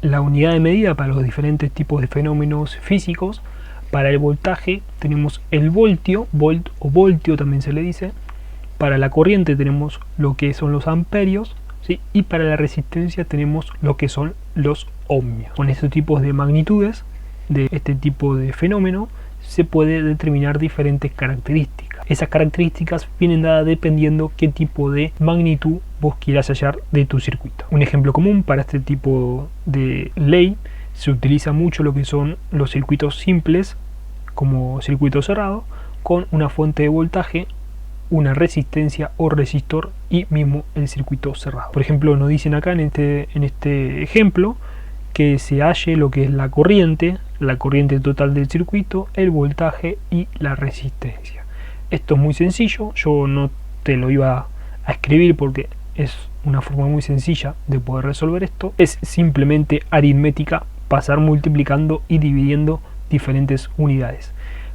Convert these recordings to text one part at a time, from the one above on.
la unidad de medida para los diferentes tipos de fenómenos físicos. Para el voltaje tenemos el voltio, volt o voltio también se le dice. Para la corriente tenemos lo que son los amperios, ¿sí? Y para la resistencia tenemos lo que son los ohmios. Con estos tipos de magnitudes de este tipo de fenómeno se puede determinar diferentes características. Esas características vienen dadas dependiendo qué tipo de magnitud vos quieras hallar de tu circuito. Un ejemplo común para este tipo de ley se utiliza mucho lo que son los circuitos simples, como circuito cerrado, con una fuente de voltaje, una resistencia o resistor y mismo el circuito cerrado. Por ejemplo, nos dicen acá en este ejemplo que se halle lo que es la corriente total del circuito, el voltaje y la resistencia. Esto es muy sencillo, yo no te lo iba a escribir porque es una forma muy sencilla de poder resolver esto. Es simplemente aritmética, pasar multiplicando y dividiendo diferentes unidades.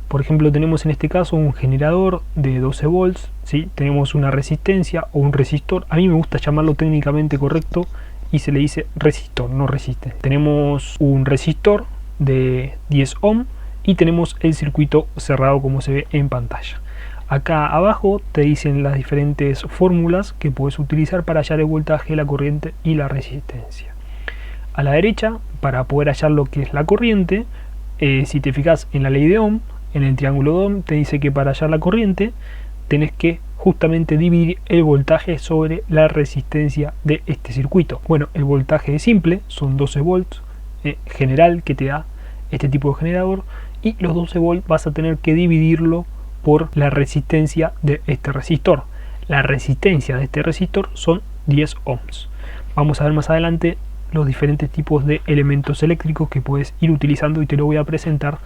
Por ejemplo, tenemos en este caso un generador de 12 volts, ¿sí? Tenemos una resistencia o un resistor. A mí me gusta llamarlo técnicamente correcto y se le dice resistor, no resistencia. Tenemos un resistor de 10 ohm y tenemos el circuito cerrado como se ve en pantalla. Acá abajo te dicen las diferentes fórmulas que puedes utilizar para hallar el voltaje, la corriente y la resistencia. A la derecha, para poder hallar lo que es la corriente, si te fijas en la ley de Ohm, en el triángulo de Ohm, te dice que para hallar la corriente tenés que justamente dividir el voltaje sobre la resistencia de este circuito. Bueno, el voltaje es simple, son 12 volts general que te da este tipo de generador, y los 12 volts vas a tener que dividirlo por la resistencia de este resistor. La resistencia de este resistor son 10 ohms. Vamos a ver más adelante los diferentes tipos de elementos eléctricos que puedes ir utilizando y te lo voy a presentar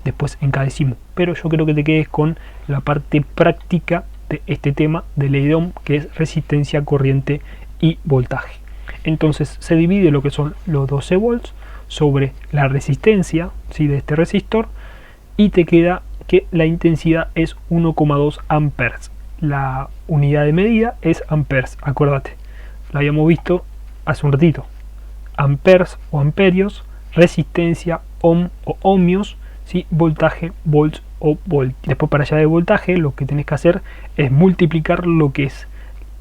después en cada décimo, pero yo creo que te quedes con la parte práctica de este tema de ley de Ohm, que es resistencia, corriente y voltaje. Entonces se divide lo que son los 12 volts sobre la resistencia, ¿sí?, de este resistor, y te queda que la intensidad es 1,2 amperes. La unidad de medida es amperes, acuérdate, la habíamos visto hace un ratito. Amperes o amperios, resistencia, ohm o ohmios, ¿sí?, voltaje, volts o volt. Después, para allá de voltaje, lo que tenés que hacer es multiplicar lo que es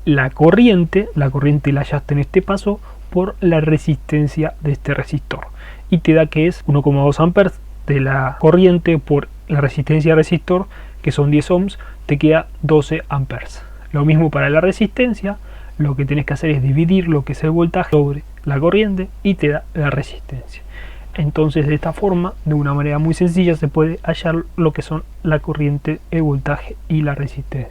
la corriente la hallaste en este paso, por la resistencia de este resistor, y te da que es 1,2 amperes de la corriente por la resistencia del resistor, que son 10 ohms, te queda 12 amperes. Lo mismo para la resistencia, lo que tenés que hacer es dividir lo que es el voltaje sobre la corriente y te da la resistencia. Entonces, de esta forma, de una manera muy sencilla, se puede hallar lo que son la corriente, el voltaje y la resistencia.